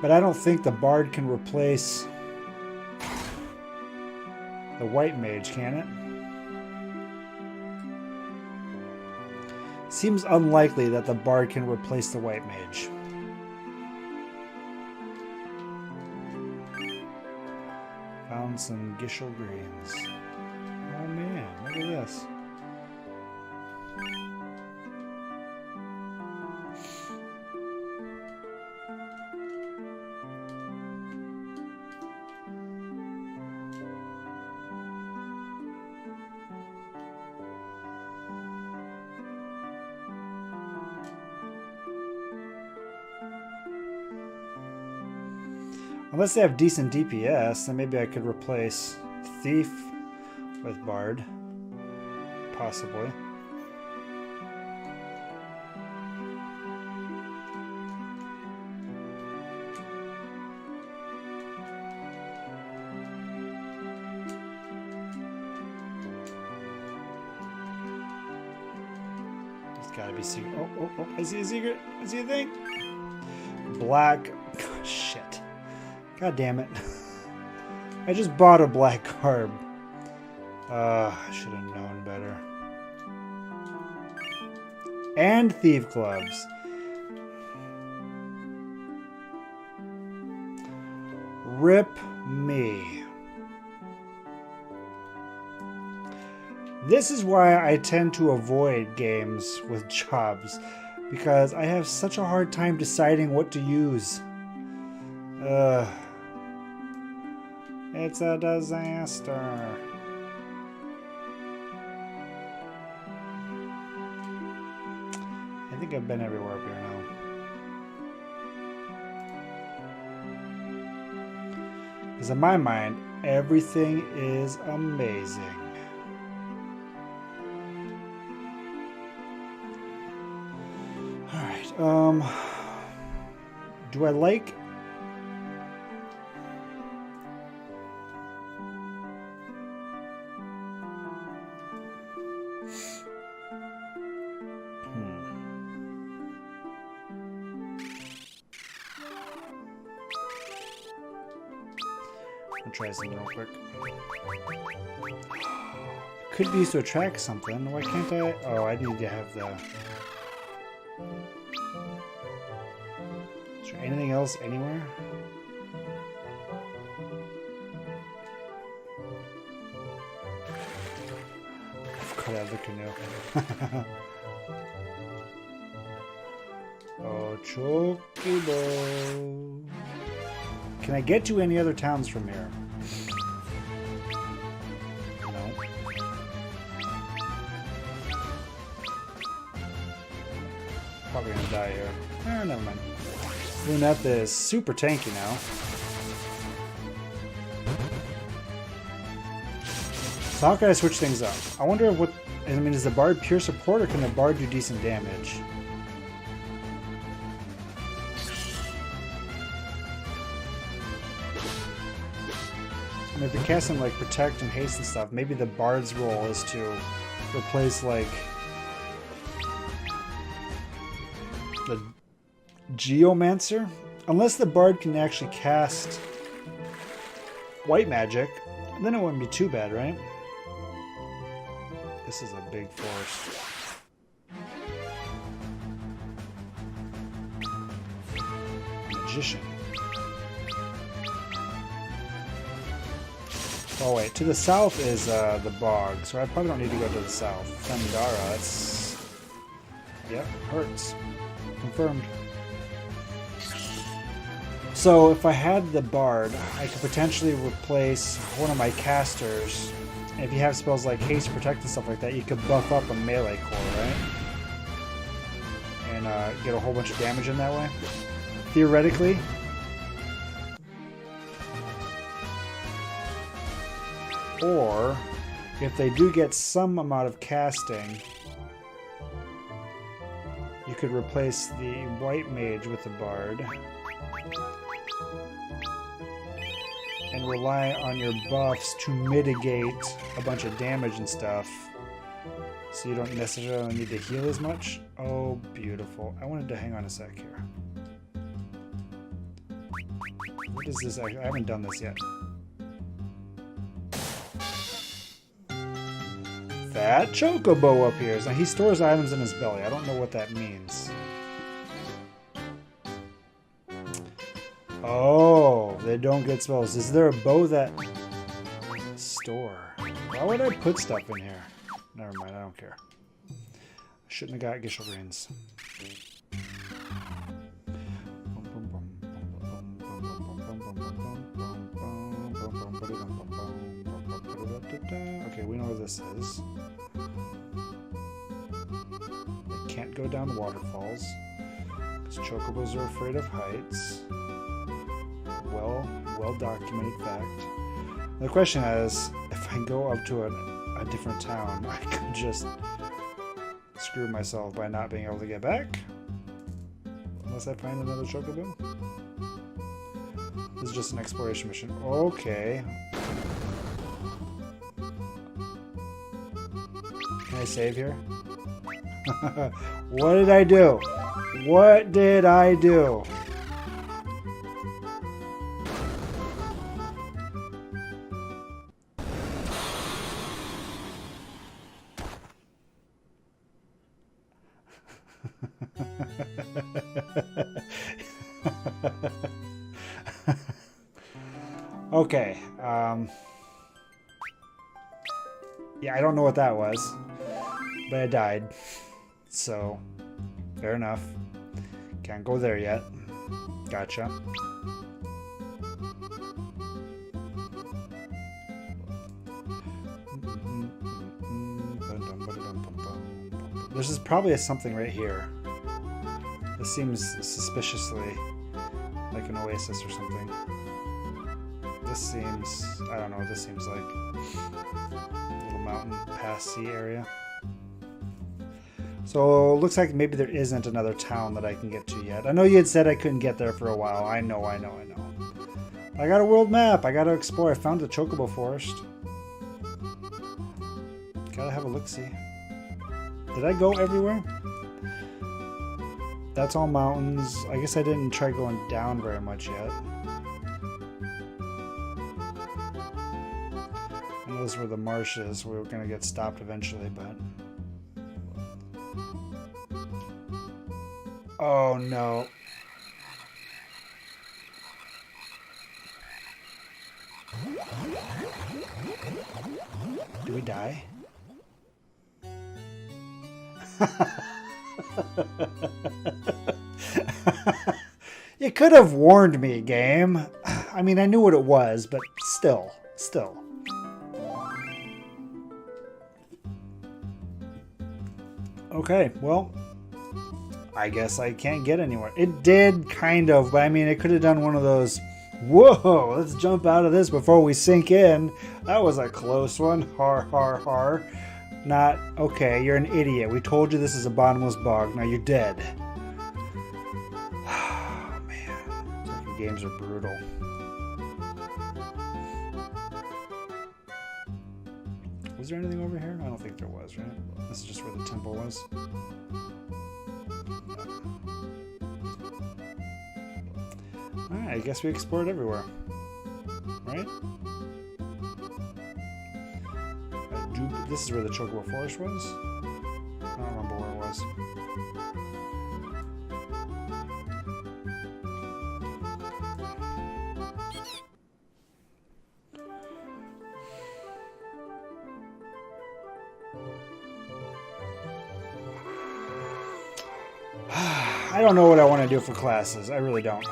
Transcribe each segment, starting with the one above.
But I don't think the bard can replace the white mage, can it? Seems unlikely that the bard can replace the white mage. Found some Gishel greens. Oh man, look at this. Unless they have decent DPS, then maybe I could replace Thief with Bard. Possibly. There's gotta be secret. Oh, I see a secret. I see a thing. Black. Shit. God damn it. I just bought a black carb. I should have known better. And thief gloves. Rip me. This is why I tend to avoid games with jobs, because I have such a hard time deciding what to use. It's a disaster. I think I've been everywhere up here now. Because in my mind, everything is amazing. Alright, do I like... I'll try something real quick. Could be used to attract something. Why can't I? Oh, I need to have the... Is there anything else anywhere? I forgot I have the canoe. Oh, Chocobo. Can I get to any other towns from here? No. Probably gonna die here. Eh, never mind. Lunetta is super tanky now. So how can I switch things up? I wonder if what... I mean, is the Bard pure support or can the Bard do decent damage? And if you're casting like protect and haste and stuff, maybe the Bard's role is to replace like the Geomancer. Unless the Bard can actually cast white magic, then it wouldn't be too bad, right? This is a big force. Magician. Oh wait, to the south is the bog, so I probably don't need to go to the south. Thundara, that's... Yep, hurts. Confirmed. So if I had the Bard, I could potentially replace one of my casters. And if you have spells like Haste, Protect, and stuff like that, you could buff up a melee core, right? And get a whole bunch of damage in that way. Theoretically. Or, if they do get some amount of casting, you could replace the white mage with the Bard. And rely on your buffs to mitigate a bunch of damage and stuff. So you don't necessarily need to heal as much. Oh, beautiful. I wanted to hang on a sec here. What is this? I haven't done this yet. Fat Chocobo appears. Now he stores items in his belly. I don't know what that means. Oh, they don't get spells. Is there a bow that... Store. Why would I put stuff in here? Never mind, I don't care. I shouldn't have got Gishel Greens. Okay, we know where this is. They can't go down waterfalls because chocobos are afraid of heights. Well documented fact. The question is, if I go up to a different town, I could just screw myself by not being able to get back. Unless I find another chocobo. This is just an exploration mission. Okay. Can I save here? What did I do? What did I do? Okay. Yeah, I don't know what that was, but I died. So, fair enough. Can't go there yet. Gotcha. There's probably something right here. This seems suspiciously like an oasis or something. This seems, I don't know what this seems like. A little mountain pass sea area. So looks like maybe there isn't another town that I can get to yet. I know you had said I couldn't get there for a while. I know. I got a world map. I gotta explore. I found the Chocobo Forest. Gotta have a look-see. Did I go everywhere? That's all mountains. I guess I didn't try going down very much yet. I know those were the marshes. We were going to get stopped eventually, but... Oh, no. Do we die? You could have warned me, game. I mean, I knew what it was, but still. Okay, well, I guess I can't get anywhere. It did, kind of, but I mean, it could have done one of those, whoa, let's jump out of this before we sink in. That was a close one. Har, har, har. Not, okay, you're an idiot. We told you this is a bottomless bog. Now you're dead. Oh, man. Fucking games are brutal. Was there anything over here? I don't think there was, right? This is just where the temple was. Alright, I guess we explored everywhere. Right? This is where the Chocobo Forest was? I don't remember where it was. I don't know what I want to do for classes. I really don't.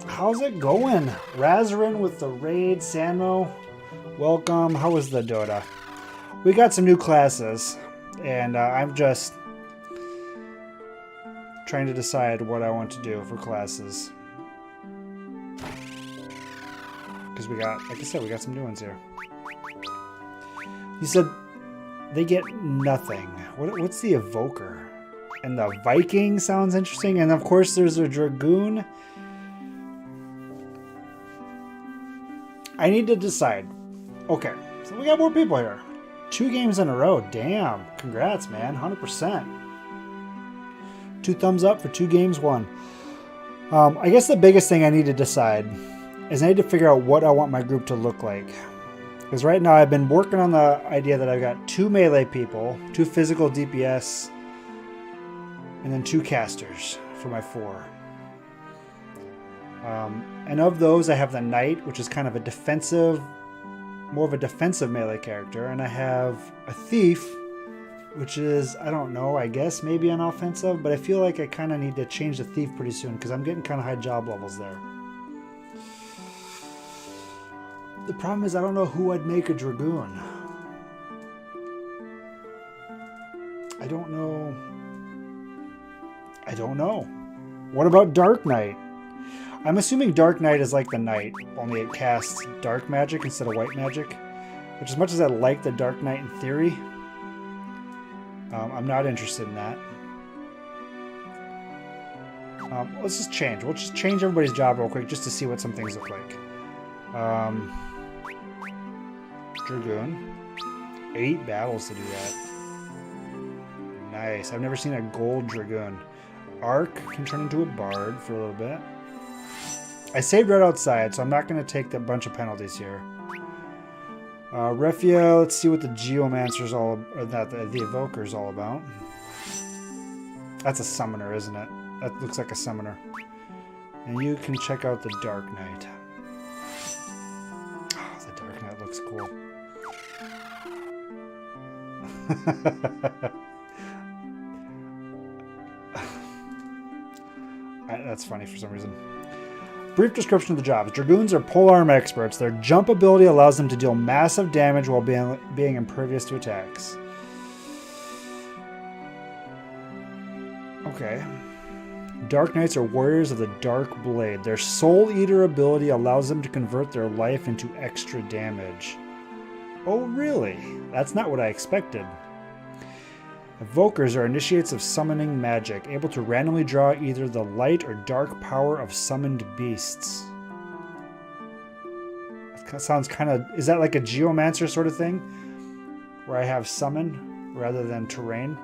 How's it going? Razarin with the raid, Sanmo. Welcome. How was the Dota? We got some new classes, and I'm just trying to decide what I want to do for classes. Because we got, like I said, we got some new ones here. You said they get nothing. What's the Evoker? And the Viking sounds interesting. And of course there's a Dragoon. I need to decide. Okay, so we got more people here. 2 games in a row. Damn. Congrats, man. 100%. 2 thumbs up for 2 games won. I guess the biggest thing I need to decide is I need to figure out what I want my group to look like. Because right now I've been working on the idea that I've got 2 melee people, 2 physical DPS, and then 2 casters for my 4. And of those I have the knight, which is kind of a defensive, more of a defensive melee character, and I have a thief, which is, I don't know, I guess maybe an offensive, but I feel like I kind of need to change the thief pretty soon because I'm getting kind of high job levels there. The problem is I don't know who I'd make a dragoon. I don't know. What about Dark Knight? I'm assuming Dark Knight is like the Knight, only it casts dark magic instead of white magic. Which, as much as I like the Dark Knight in theory, I'm not interested in that. Let's just change. We'll just change everybody's job real quick just to see what some things look like. Dragoon. 8 battles to do that. Nice. I've never seen a gold Dragoon. Arc can turn into a bard for a little bit. I saved right outside, so I'm not going to take a bunch of penalties here. Refia, let's see what the Geomancer's all, or that the Evoker's all about. That's a summoner, isn't it? That looks like a summoner. And you can check out the Dark Knight. Oh, the Dark Knight looks cool. That's funny for some reason. Brief description of the jobs. Dragoons are polearm experts. Their jump ability allows them to deal massive damage while being impervious to attacks. Okay. Dark Knights are warriors of the Dark Blade. Their Soul Eater ability allows them to convert their life into extra damage. Oh, really? That's not what I expected. Evokers are initiates of summoning magic, able to randomly draw either the light or dark power of summoned beasts. That sounds kind of... Is that like a Geomancer sort of thing? Where I have summon rather than terrain?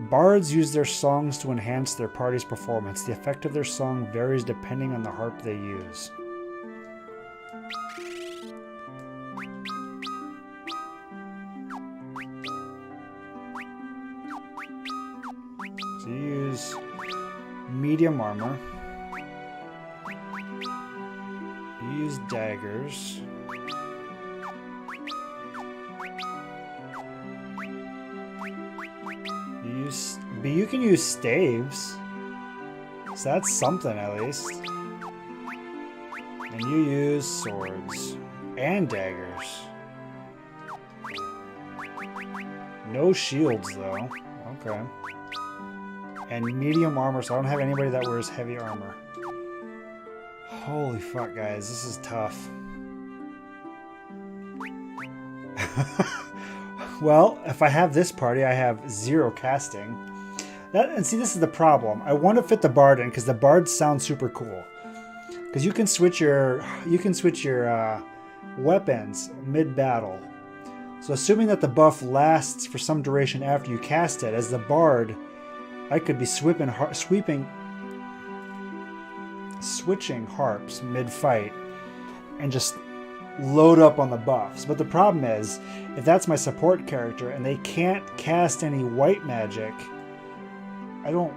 Bards use their songs to enhance their party's performance. The effect of their song varies depending on the harp they use. So you use medium armor. You use daggers. But you can use staves. So that's something at least. And you use swords and daggers. No shields though. Okay. And medium armor, so I don't have anybody that wears heavy armor. Holy fuck, guys, this is tough. Well, if I have this party, I have 0 casting. And see, this is the problem. I want to fit the bard in because the bards sound super cool. Because you can switch your weapons mid-battle. So assuming that the buff lasts for some duration after you cast it, as the bard, I could be switching harps mid-fight and just load up on the buffs. But the problem is, if that's my support character and they can't cast any white magic, I don't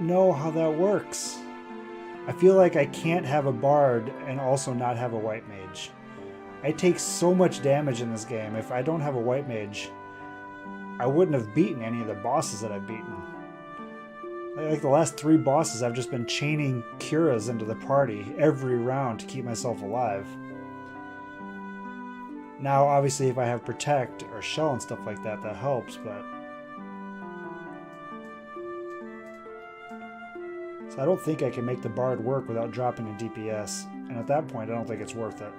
know how that works. I feel like I can't have a bard and also not have a white mage. I take so much damage in this game. If I don't have a white mage, I wouldn't have beaten any of the bosses that I've beaten. Like the last 3 bosses, I've just been chaining Curas into the party every round to keep myself alive. Now, obviously, if I have Protect or Shell and stuff like that, that helps, but... So I don't think I can make the Bard work without dropping a DPS. And at that point, I don't think it's worth it.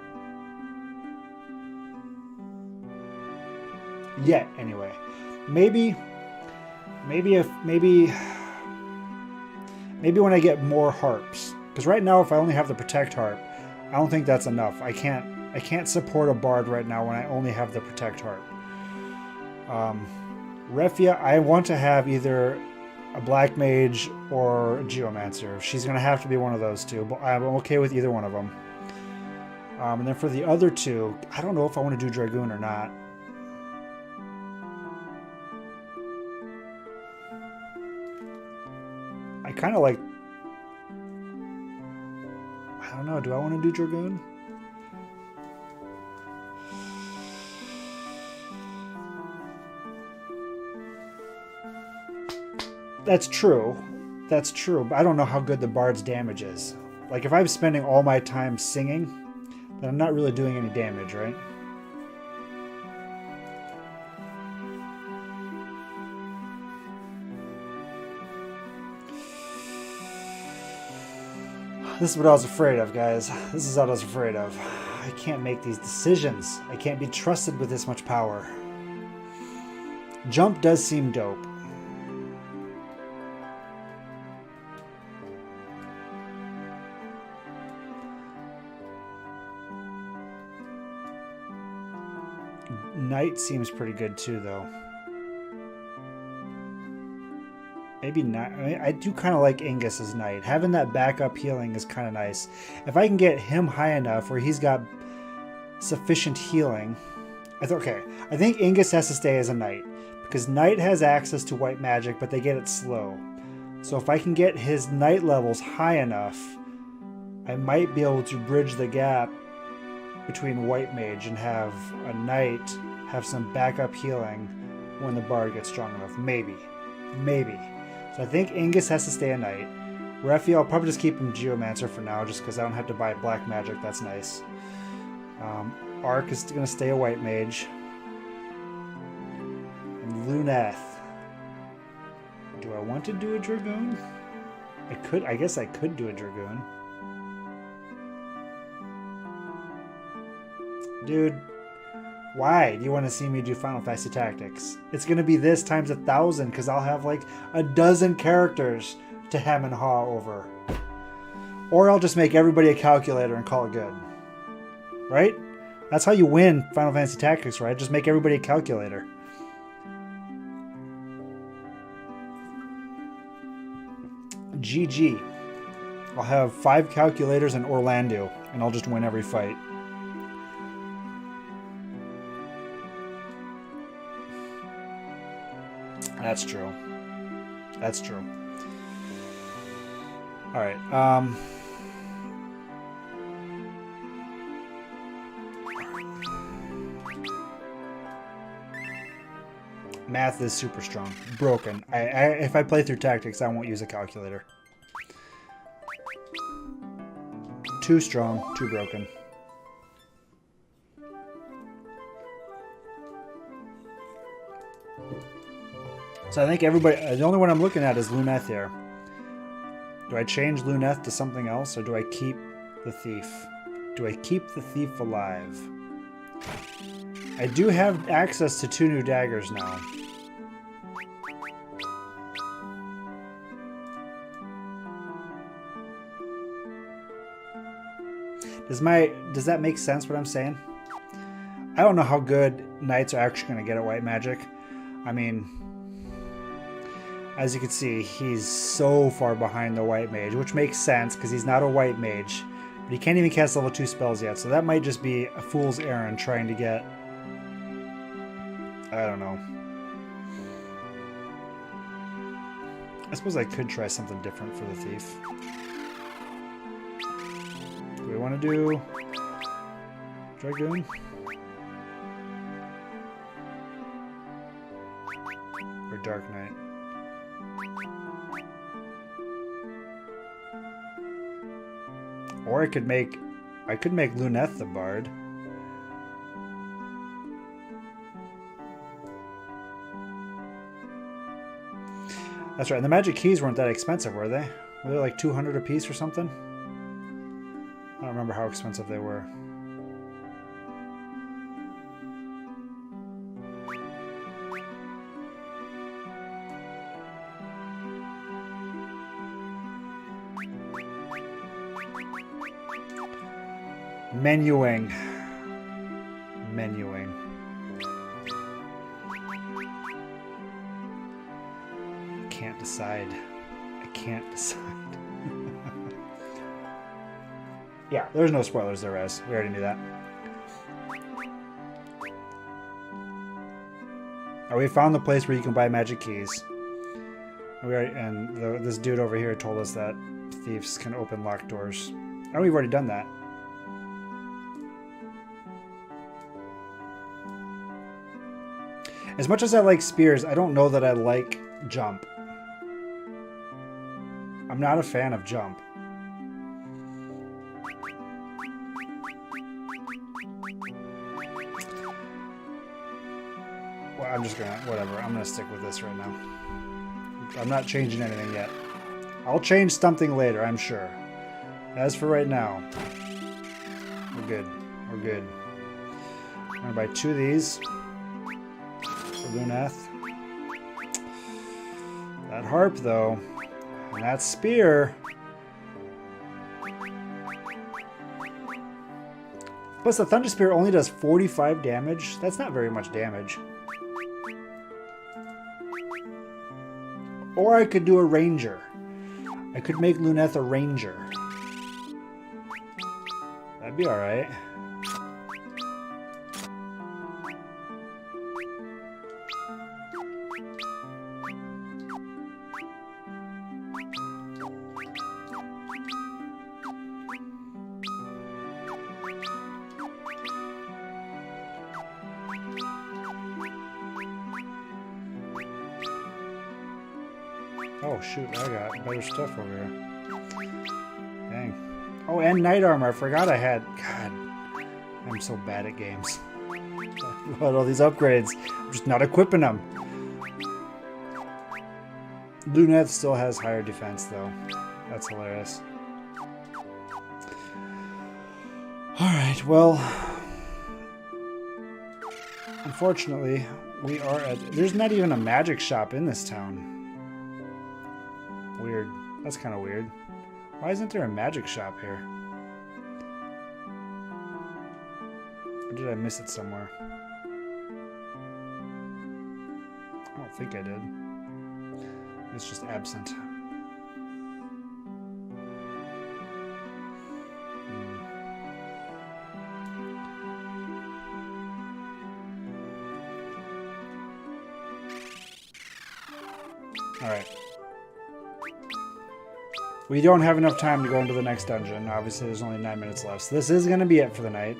Yet, anyway. Maybe when I get more harps. Because right now, if I only have the Protect harp, I don't think that's enough. I can't support a bard right now when I only have the Protect harp. Refia, I want to have either a Black Mage or a Geomancer. She's going to have to be one of those two, but I'm okay with either one of them. And then for the other two, I don't know if I want to do Dragoon or not. I kind of like... I don't know, do I want to do Dragoon? That's true. That's true, but I don't know how good the Bard's damage is. Like, if I'm spending all my time singing, then I'm not really doing any damage, right? This is what I was afraid of, guys. This is what I was afraid of. I can't make these decisions. I can't be trusted with this much power. Jump does seem dope. Knight seems pretty good too, though. Maybe not. I mean, I do kind of like Ingus as Knight. Having that backup healing is kind of nice. If I can get him high enough where he's got sufficient healing, I think Ingus has to stay as a Knight because Knight has access to white magic, but they get it slow. So if I can get his Knight levels high enough, I might be able to bridge the gap between white mage and have a Knight have some backup healing when the Bard gets strong enough. Maybe. So I think Ingus has to stay a Knight. Raphael, I'll probably just keep him Geomancer for now, just because I don't have to buy black magic. That's nice. Arc is going to stay a white mage. And Luneth. Do I want to do a Dragoon? I guess I could do a Dragoon. Dude, why do you want to see me do Final Fantasy Tactics? It's going to be this times 1,000 because I'll have like a dozen characters to hem and haw over. Or I'll just make everybody a calculator and call it good. Right? That's how you win Final Fantasy Tactics, right? Just make everybody a calculator. GG. I'll have 5 calculators in Orlando and I'll just win every fight. That's true. That's true. All right. Math is super strong. Broken. If I play through Tactics, I won't use a calculator. Too strong. Too broken. So I think everybody... The only one I'm looking at is Luneth here. Do I change Luneth to something else, or do I keep the Thief? Do I keep the Thief alive? I do have access to 2 new daggers now. Does that make sense what I'm saying? I don't know how good Knights are actually going to get at white magic. I mean... As you can see, he's so far behind the white mage, which makes sense because he's not a white mage. But he can't even cast level 2 spells yet, so that might just be a fool's errand trying to get... I don't know. I suppose I could try something different for the Thief. Do we want to do... Dragoon? Or Dark Knight? Or I could make Luneth the Bard. That's right. And the magic keys weren't that expensive, were they? Were they like 200 a piece or something? I don't remember how expensive they were. Menuing. Can't decide. I can't decide. Yeah, there's no spoilers there, Rez. We already knew that. Oh, we found the place where you can buy magic keys. This dude over here told us that thieves can open locked doors. Oh, we've already done that. As much as I like spears, I don't know that I like jump. I'm not a fan of jump. Well, I'm just gonna, whatever. I'm gonna stick with this right now. I'm not changing anything yet. I'll change something later, I'm sure. As for right now, we're good. We're good. I'm gonna buy 2 of these for Luneth. That harp, though, and that spear. Plus, the Thunder Spear only does 45 damage. That's not very much damage. Or I could do a ranger. I could make Luneth a ranger. That'd be alright. Oh shoot, I got better stuff over here. Dang. Oh, and knight armor. I forgot I had. God, I'm so bad at games. Got all these upgrades. I'm just not equipping them. Luneth still has higher defense though. That's hilarious. Alright, well. Unfortunately, we are at... There's not even a magic shop in this town. Weird. That's kind of weird. Why isn't there a magic shop here? Or did I miss it somewhere? I don't think I did. It's just absent. Alright. We don't have enough time to go into the next dungeon. Obviously, there's only 9 minutes left. So this is going to be it for the night.